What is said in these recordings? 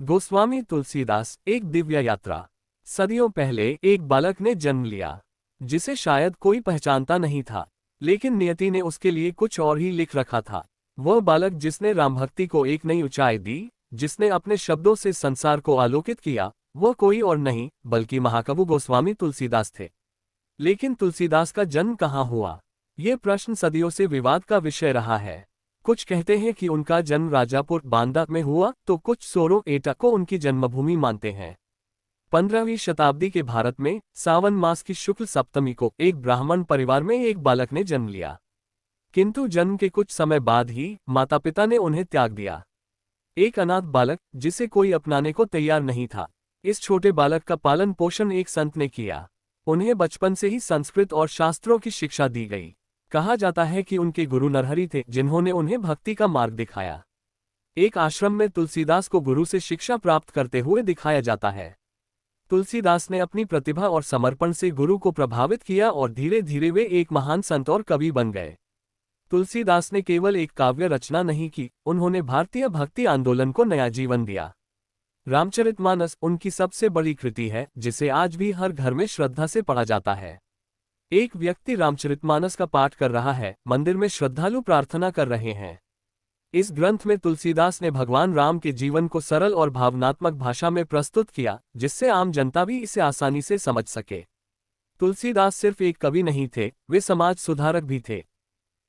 गोस्वामी तुलसीदास, एक दिव्य यात्रा। सदियों पहले एक बालक ने जन्म लिया, जिसे शायद कोई पहचानता नहीं था, लेकिन नियति ने उसके लिए कुछ और ही लिख रखा था। वह बालक जिसने राम भक्ति को एक नई ऊंचाई दी, जिसने अपने शब्दों से संसार को आलोकित किया, वह कोई और नहीं बल्कि महाकवि गोस्वामी तुलसीदास थे। लेकिन तुलसीदास का जन्म कहाँ हुआ? ये प्रश्न सदियों से विवाद का विषय रहा है। कुछ कहते हैं कि उनका जन्म राजापुर बांदा में हुआ, तो कुछ सोरो एटा को उनकी जन्मभूमि मानते हैं। 15वीं शताब्दी के भारत में सावन मास की शुक्ल सप्तमी को एक ब्राह्मण परिवार में एक बालक ने जन्म लिया, किंतु जन्म के कुछ समय बाद ही माता पिता ने उन्हें त्याग दिया। एक अनाथ बालक जिसे कोई अपनाने को तैयार नहीं था। इस छोटे बालक का पालन पोषण एक संत ने किया। उन्हें बचपन से ही संस्कृत और शास्त्रों की शिक्षा दी गई। कहा जाता है कि उनके गुरु नरहरि थे, जिन्होंने उन्हें भक्ति का मार्ग दिखाया। एक आश्रम में तुलसीदास को गुरु से शिक्षा प्राप्त करते हुए दिखाया जाता है। तुलसीदास ने अपनी प्रतिभा और समर्पण से गुरु को प्रभावित किया और धीरे धीरे वे एक महान संत और कवि बन गए। तुलसीदास ने केवल एक काव्य रचना नहीं की, उन्होंने भारतीय भक्ति आंदोलन को नया जीवन दिया। रामचरितमानस उनकी सबसे बड़ी कृति है, जिसे आज भी हर घर में श्रद्धा से पढ़ा जाता है। एक व्यक्ति रामचरितमानस का पाठ कर रहा है, मंदिर में श्रद्धालु प्रार्थना कर रहे हैं। इस ग्रंथ में तुलसीदास ने भगवान राम के जीवन को सरल और भावनात्मक भाषा में प्रस्तुत किया, जिससे आम जनता भी इसे आसानी से समझ सके। तुलसीदास सिर्फ एक कवि नहीं थे, वे समाज सुधारक भी थे।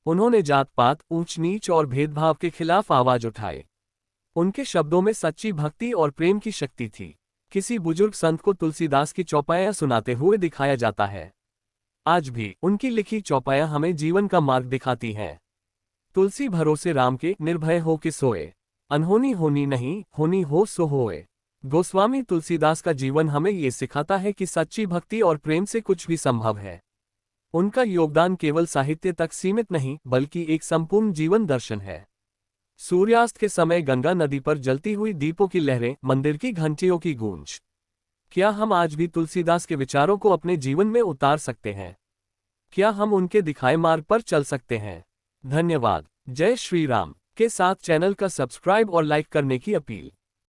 उन्होंने जात पात, ऊंच नीच और भेदभाव के खिलाफ आवाज उठाए। उनके शब्दों में सच्ची भक्ति और प्रेम की शक्ति थी। किसी बुजुर्ग संत को तुलसीदास की चौपाइयां सुनाते हुए दिखाया जाता है। आज भी उनकी लिखी चौपाइयां हमें जीवन का मार्ग दिखाती हैं। तुलसी भरोसे राम के, निर्भय हो कि सोए, अनहोनी होनी नहीं, होनी हो सो होए। गोस्वामी तुलसीदास का जीवन हमें ये सिखाता है कि सच्ची भक्ति और प्रेम से कुछ भी संभव है। उनका योगदान केवल साहित्य तक सीमित नहीं, बल्कि एक संपूर्ण जीवन दर्शन है। सूर्यास्त के समय गंगा नदी पर जलती हुई दीपों की लहरें, मंदिर की घंटियों की गूंज। क्या हम आज भी तुलसीदास के विचारों को अपने जीवन में उतार सकते हैं? क्या हम उनके दिखाए मार्ग पर चल सकते हैं? धन्यवाद। जय श्री राम के साथ चैनल का सब्सक्राइब और लाइक करने की अपील।